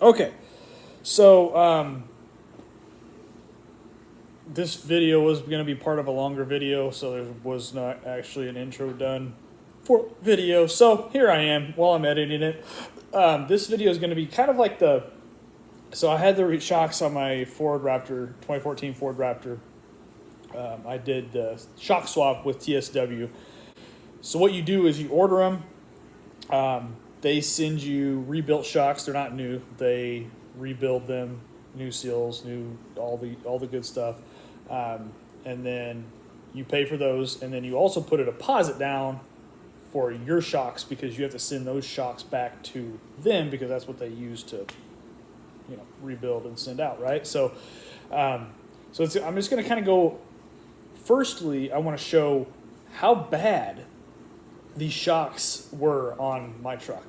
Okay, so this video was going to be part of a longer video, so there was not actually an intro done for video. So here I am while I'm editing it. This video is going to be kind of like so I had the shocks on my Ford Raptor, 2014 Ford Raptor. I did the shock swap with TSW. So what you do is you order them. They send you rebuilt shocks. They're not new. They rebuild them, new seals, new all the good stuff, and then you pay for those. And then you also put a deposit down for your shocks because you have to send those shocks back to them because that's what they use to, rebuild and send out, right? So, I'm just going to kind of go. Firstly, I want to show how bad these shocks were on my truck.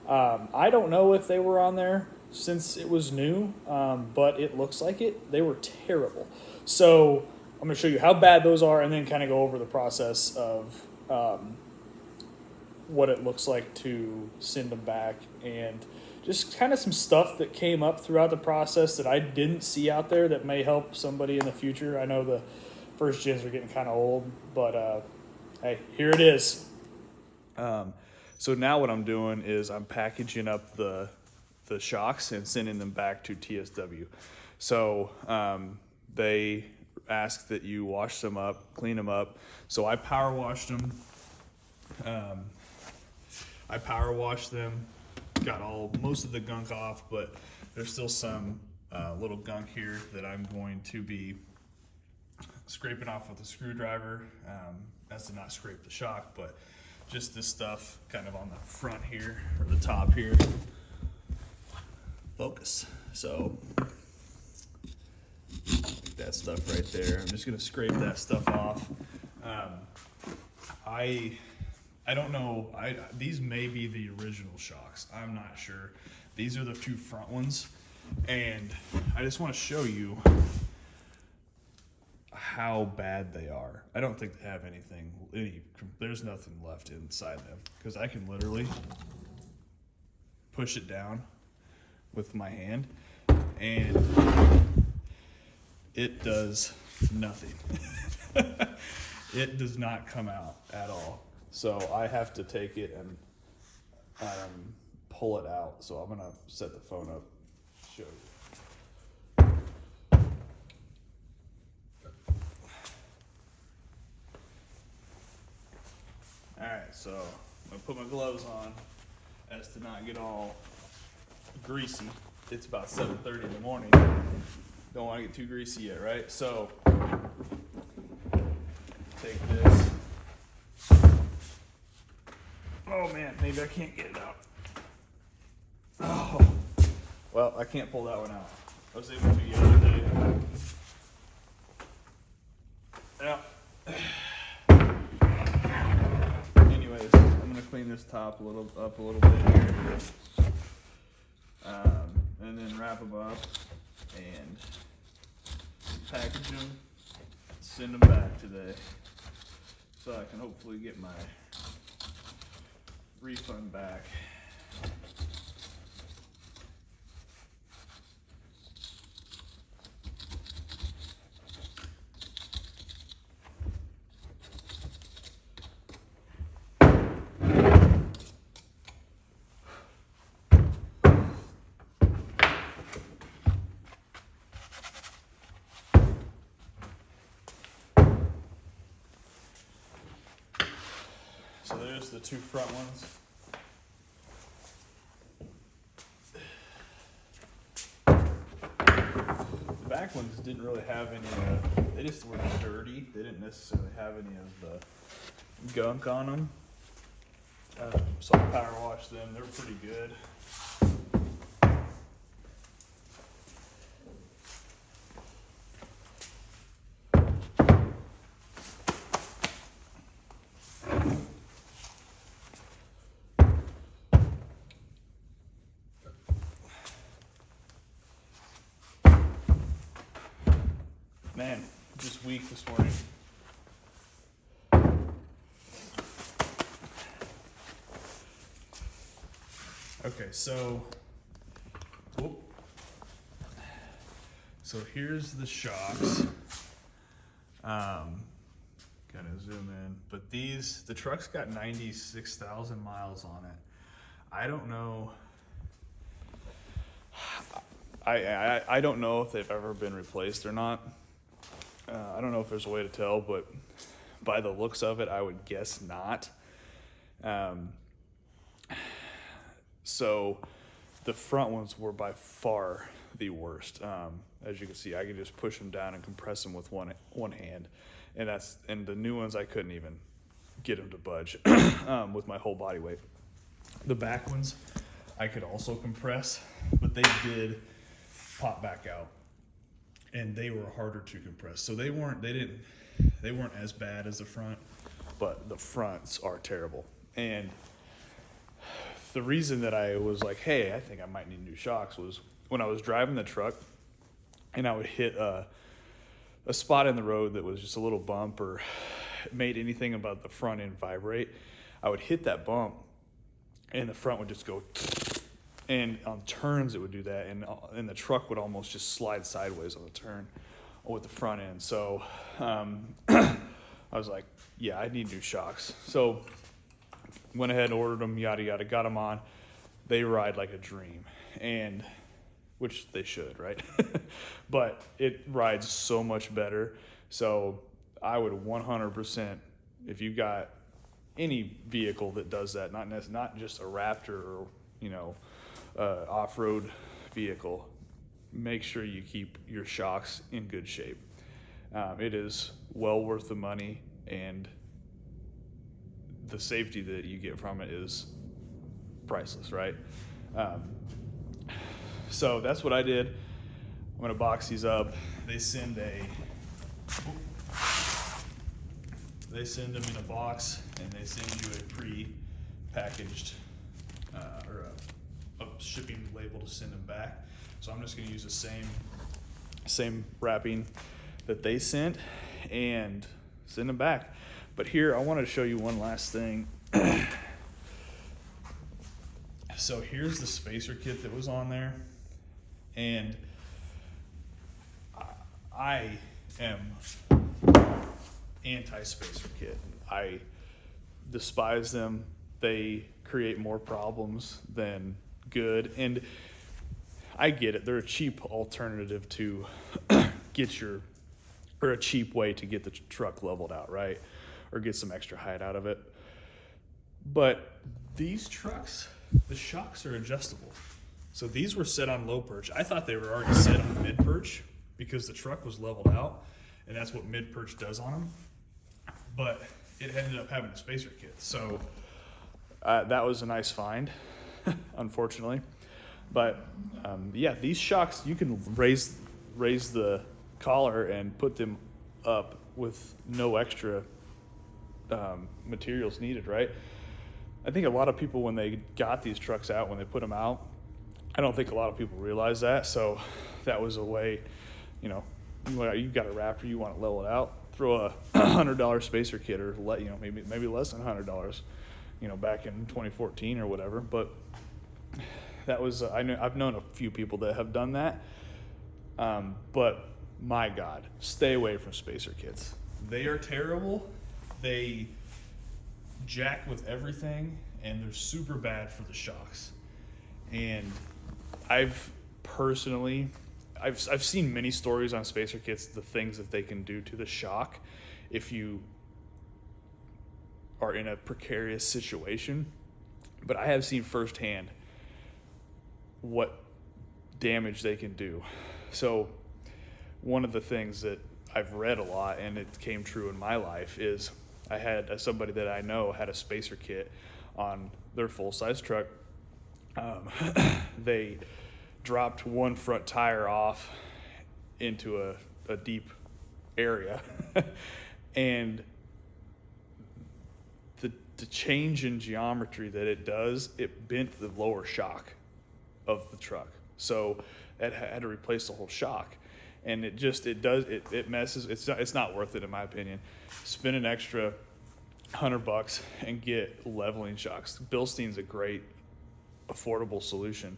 I don't know if they were on there since it was new, but it looks like it. They were terrible. So I'm going to show you how bad those are and then kind of go over the process of what it looks like to send them back and just kind of some stuff that came up throughout the process that I didn't see out there that may help somebody in the future. I know the first gens are getting kind of old, but hey, here it is. So now what I'm doing is I'm packaging up the shocks and sending them back to TSW. So they ask that you wash them up, clean them up. So I power washed them. Got most of the gunk off, but there's still some little gunk here that I'm going to be scraping off with a screwdriver. That's to not scrape the shock, but just this stuff kind of on the front here or the top here. Focus. So that stuff right there. I'm just gonna scrape that stuff off. I don't know. These may be the original shocks. I'm not sure. These are the two front ones, and I just want to show you how bad they are. I don't think they have there's nothing left inside them because I can literally push it down with my hand and it does nothing. It does not come out at all. So I have to take it and pull it out. So I'm gonna set the phone up, show you. Alright, so I'm gonna put my gloves on as to not get all greasy. It's about 7:30 in the morning. Don't want to get too greasy yet, right? So take this. Oh man, maybe I can't get it out. Oh, well, I can't pull that one out. I was able to yesterday. Yeah. Anyways, I'm gonna clean this top up a little bit here, and then wrap them up and package them, send them back today, so I can hopefully get my refund back. So there's the two front ones. The back ones didn't really have any, they just were dirty. They didn't necessarily have any of the gunk on them. So I power washed them. They're pretty good. Man, just weak this morning. Okay, so Whoop. So here's the shocks. Kind of zoom in, but the truck's got 96,000 miles on it. I don't know. I don't know if they've ever been replaced or not. I don't know if there's a way to tell, but by the looks of it, I would guess not. So the front ones were by far the worst. As you can see, I could just push them down and compress them with one hand, and the new ones I couldn't even get them to budge with my whole body weight. The back ones I could also compress, but they did pop back out, and they were harder to compress. So they weren't as bad as the front, but the fronts are terrible. And the reason that I was like, hey, I think I might need new shocks was when I was driving the truck and I would hit a spot in the road that was just a little bump or made anything about the front end vibrate. I would hit that bump and the front would just go, and on turns it would do that, and the truck would almost just slide sideways on the turn with the front end. So I was like, yeah, I need new shocks. So went ahead and ordered them, yada yada, got them on. They ride like a dream, and which they should, right? But it rides so much better. So I would 100%, if you got any vehicle that does that, not just a Raptor or off-road vehicle, make sure you keep your shocks in good shape. It is well worth the money, and the safety that you get from it is priceless, right? So that's what I did. I'm gonna box these up. They send them in a box, and they send you a pre-packaged or a shipping label to send them back. So I'm just gonna use the same wrapping that they sent and send them back. But here, I wanted to show you one last thing. So here's the spacer kit that was on there, and I am anti-spacer kit. I despise them. They create more problems than good, and I get it. They're a cheap alternative to or a cheap way to get the truck leveled out, right? Or get some extra height out of it. But these trucks, the shocks are adjustable. So these were set on low perch. I thought they were already set on mid perch because the truck was leveled out, and that's what mid perch does on them. But it ended up having a spacer kit. So that was a nice find, unfortunately. But yeah, these shocks, you can raise the collar and put them up with no extra materials needed, right? I think a lot of people, when they got these trucks out, when they put them out, I don't think a lot of people realize that. So that was a way, you got a Raptor, you want to level it out, throw a $100 spacer kit, or maybe less than $100, back in 2014 or whatever. But that was I've known a few people that have done that. But my God, stay away from spacer kits. They are terrible. They jack with everything, and they're super bad for the shocks. And I've seen many stories on spacer kits, the things that they can do to the shock if you are in a precarious situation. But I have seen firsthand what damage they can do. So one of the things that I've read a lot, and it came true in my life, is I had somebody that I know had a spacer kit on their full-size truck. They dropped one front tire off into a deep area, and the change in geometry that it does, it bent the lower shock of the truck. So it had to replace the whole shock. And it messes. It's not worth it, in my opinion. Spend an extra $100 and get leveling shocks. Bilstein's a great, affordable solution.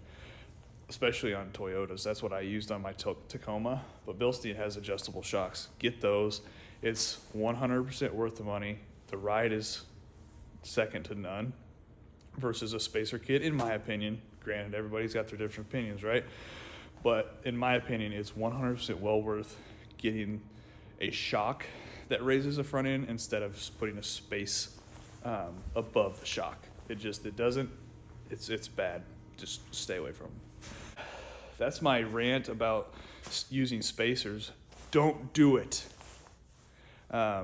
especially on Toyotas. That's what I used on my Tacoma, but Bilstein has adjustable shocks. Get those. It's 100% worth the money. The ride is second to none versus a spacer kit, in my opinion. Granted, everybody's got their different opinions, right? But in my opinion, it's 100% well worth getting a shock that raises the front end instead of just putting a space above the shock. It's bad. Just stay away from them. That's my rant about using spacers. Don't do it. I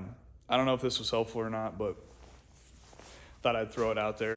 don't know if this was helpful or not, but thought I'd throw it out there.